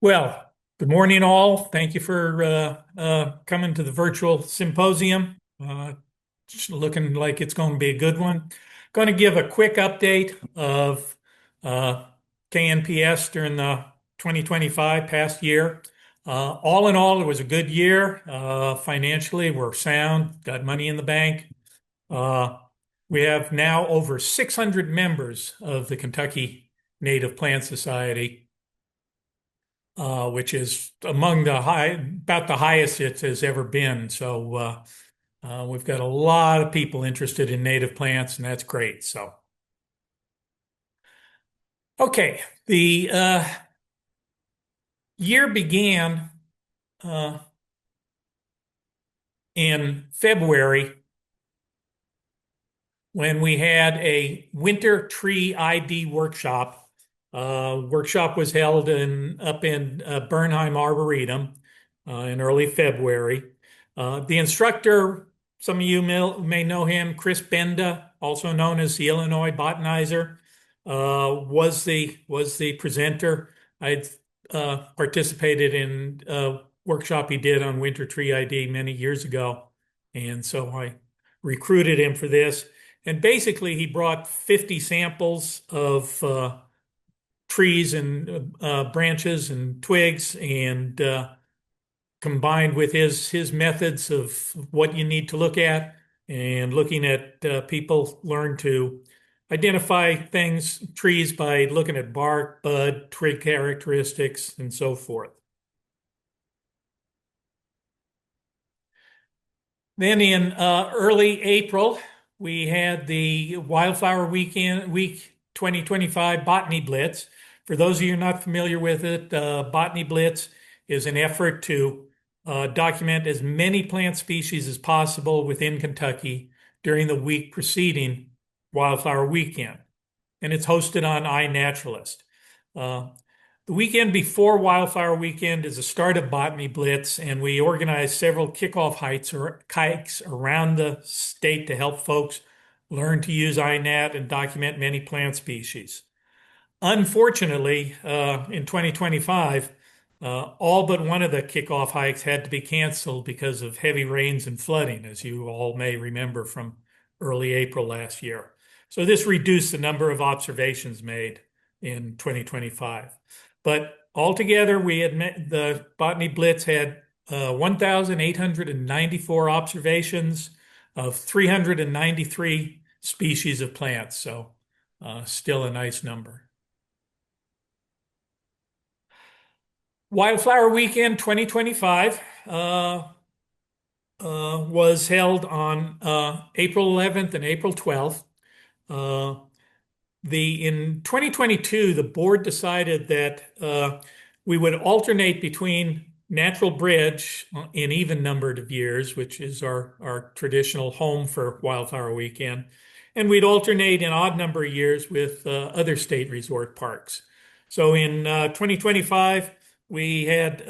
Well, good morning, all. Thank you for coming to the virtual symposium. It's looking like it's going to be a good one. Going to give a quick update of uh, KNPS during the 2025 past year. All in all, it was a good year. Financially, we're sound, got money in the bank. Uh, we have now over 600 members of the Kentucky Native Plant Society, which is among about the highest it has ever been. So we've got a lot of people interested in native plants, and that's great. So, okay, the year began uh, in February when we had a winter tree ID workshop. Workshop was held up in Bernheim Arboretum in early February. The instructor, some of you may know him, Chris Benda, also known as the Illinois botanizer, was the presenter. I'd participated in a workshop he did on winter tree ID many years ago, and so I recruited him for this. And basically, he brought 50 samples of trees and branches and twigs, and combined with his methods of what you need to look at, and looking at people learn to identify trees by looking at bark, bud, twig characteristics, and so forth. Then in early April, we had the Wildflower Week 2025 Botany Blitz. For those of you not familiar with it, Botany Blitz is an effort to document as many plant species as possible within Kentucky during the week preceding Wildflower Weekend. And it's hosted on iNaturalist. Uh, the weekend before Wildflower Weekend is the start of Botany Blitz, and we organize several kickoff hikes around the state to help folks learn to use iNat and document many plant species. Unfortunately, in 2025, all but one of the kickoff hikes had to be canceled because of heavy rains and flooding, as you all may remember from early April last year. So this reduced the number of observations made in 2025. But altogether, the Botany Blitz had 1,894 observations of 393 species of plants. So still a nice number. Wildflower Weekend 2025 was held on April 11th and April 12th. In 2022, the board decided that we would alternate between Natural Bridge in even numbered of years, which is our traditional home for Wildflower Weekend, and we'd alternate in odd number of years with other state resort parks. So in 2025, we had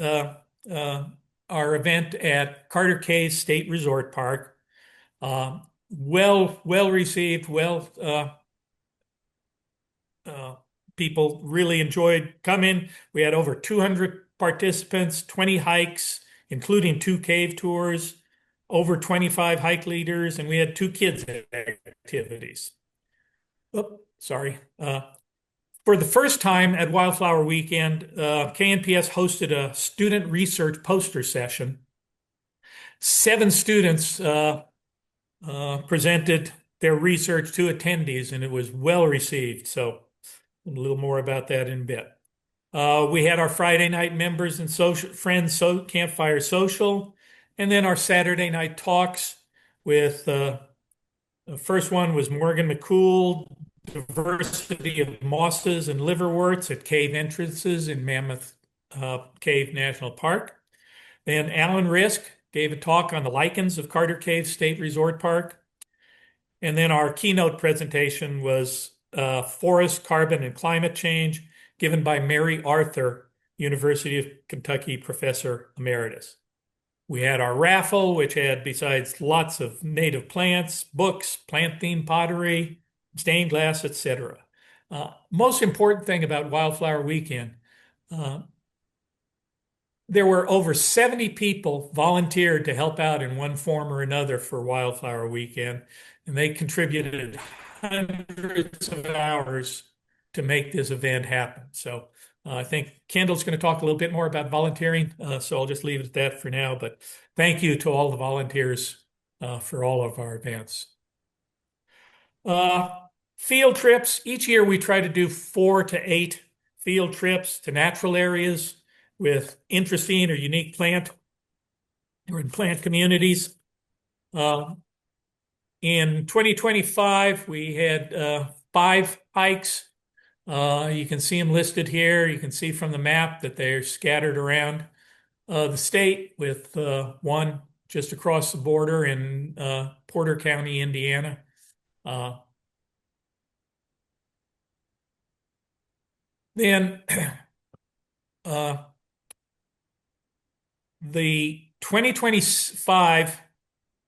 our event at Carter Cave State Resort Park. Well received, people really enjoyed coming. We had over 200 participants, 20 hikes, including 2 cave tours, over 25 hike leaders, and we had 2 kids activities. Oh, sorry. For the first time at Wildflower Weekend, KNPS hosted a student research poster session. 7 students presented their research to attendees, and it was well received. So a little more about that in a bit. We had our Friday night members and friends campfire social, and then our Saturday night talks with the first one was Morgan McCool, diversity of mosses and liverworts at cave entrances in Mammoth Cave National Park. Then Alan Risk gave a talk on the lichens of Carter Cave State Resort Park. And then our keynote presentation was Forest, Carbon, and Climate Change, given by Mary Arthur, University of Kentucky Professor Emeritus. We had our raffle, which had, besides lots of native plants, books, plant-themed pottery, stained glass, etc. Most important thing about Wildflower Weekend, there were over 70 people volunteered to help out in one form or another for Wildflower Weekend, and they contributed hundreds of hours to make this event happen. So I think Kendall's going to talk a little bit more about volunteering, so I'll just leave it at that for now. But thank you to all the volunteers for all of our events. Uh, Field trips. Each year we try to do 4 to 8 field trips to natural areas with interesting or unique plant or in plant communities. Uh, in 2025, we had 5 hikes. You can see them listed here. You can see from the map that they're scattered around the state, with one just across the border in Porter County, Indiana. Uh, then uh, the 2025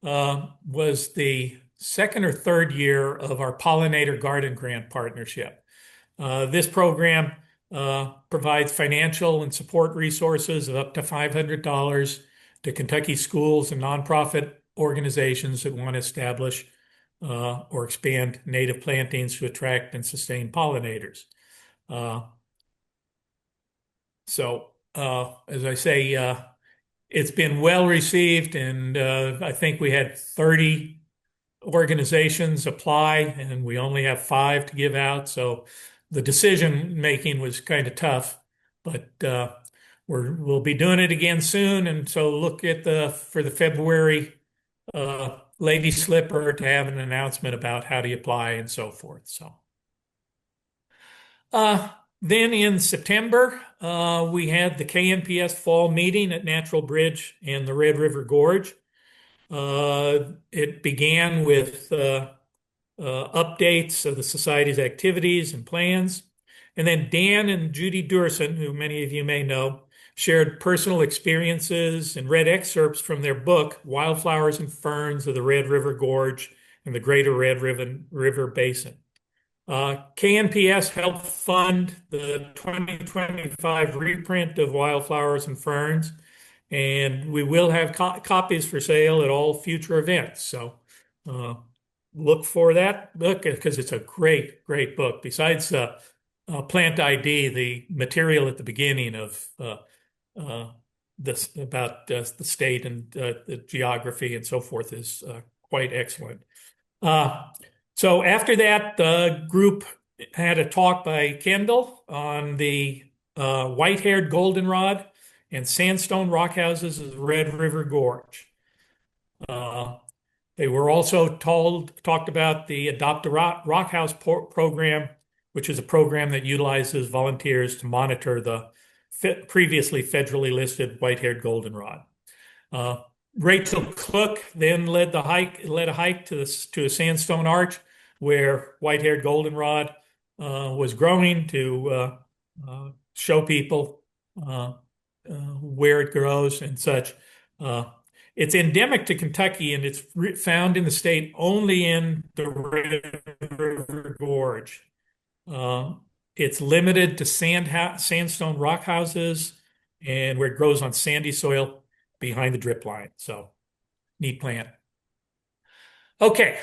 was the second or third year of our Pollinator Garden Grant partnership. This program provides financial and support resources of up to $500 to Kentucky schools and nonprofit organizations that want to establish or expand native plantings to attract and sustain pollinators. Uh, as I say, it's been well received, and I think we had 30 organizations apply, and we only have 5 to give out. So the decision making was kind of tough, but we'll be doing it again soon. And so look at for the February Lady Slipper to have an announcement about how to apply and so forth. So. Uh, then in September, we had the KNPS fall meeting at Natural Bridge and the Red River Gorge. It began with updates of the Society's activities and plans. And then Dan and Judy Durson, who many of you may know, shared personal experiences and read excerpts from their book, Wildflowers and Ferns of the Red River Gorge and the Greater Red River Basin. KNPS helped fund the 2025 reprint of Wildflowers and Ferns, and we will have copies for sale at all future events. So look for that book because it's a great, great book. Besides Plant ID, the material at the beginning of this about the state and the geography and so forth is quite excellent. So after that, the group had a talk by Kendall on the white-haired goldenrod and sandstone rockhouses of the Red River Gorge. They were also talked about the Adopt a Rockhouse program, which is a program that utilizes volunteers to monitor the previously federally listed white-haired goldenrod. Rachel Cook then led a hike to a sandstone arch where white-haired goldenrod was growing to show people where it grows and such. It's endemic to Kentucky, and it's found in the state only in the Red River Gorge. It's limited to sandstone rock houses and where it grows on sandy soil behind the drip line. So, neat plant. Okay,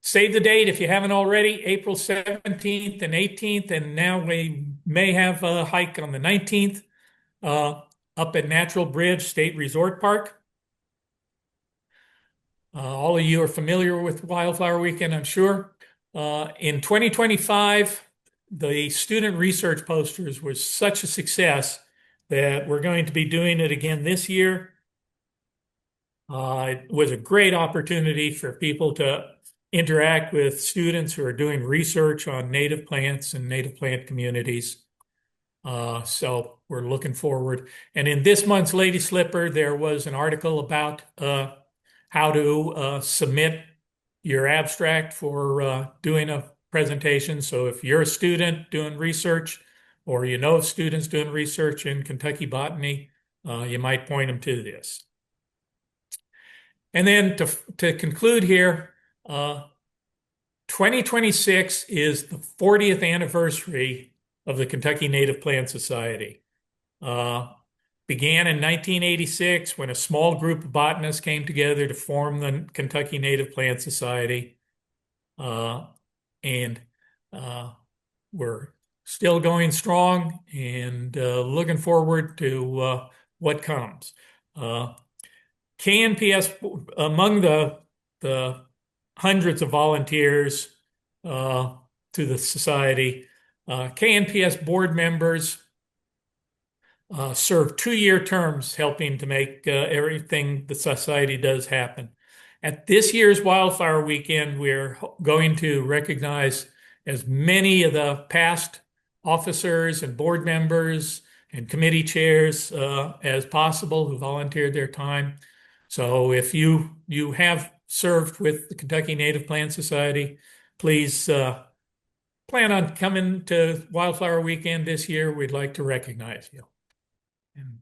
save the date if you haven't already, April 17th and 18th, and now we may have a hike on the 19th up at Natural Bridge State Resort Park. All of you are familiar with Wildflower Weekend, I'm sure. In 2025, the student research posters was such a success that we're going to be doing it again this year. It was a great opportunity for people to interact with students who are doing research on native plants and native plant communities. So we're looking forward. And in this month's Lady Slipper, there was an article about how to submit your abstract for doing a presentation. So if you're a student doing research or you know students doing research in Kentucky botany, you might point them to this. And then to conclude here, 2026 is the 40th anniversary of the Kentucky Native Plant Society. began in 1986 when a small group of botanists came together to form the Kentucky Native Plant Society. And we're still going strong and looking forward to what comes. KNPS, among the hundreds of volunteers to the society, KNPS board members serve 2-year terms helping to make everything the society does happen. At this year's Wildflower Weekend, we're going to recognize as many of the past officers and board members and committee chairs as possible who volunteered their time. So if you have served with the Kentucky Native Plant Society, please plan on coming to Wildflower Weekend this year. We'd like to recognize you. And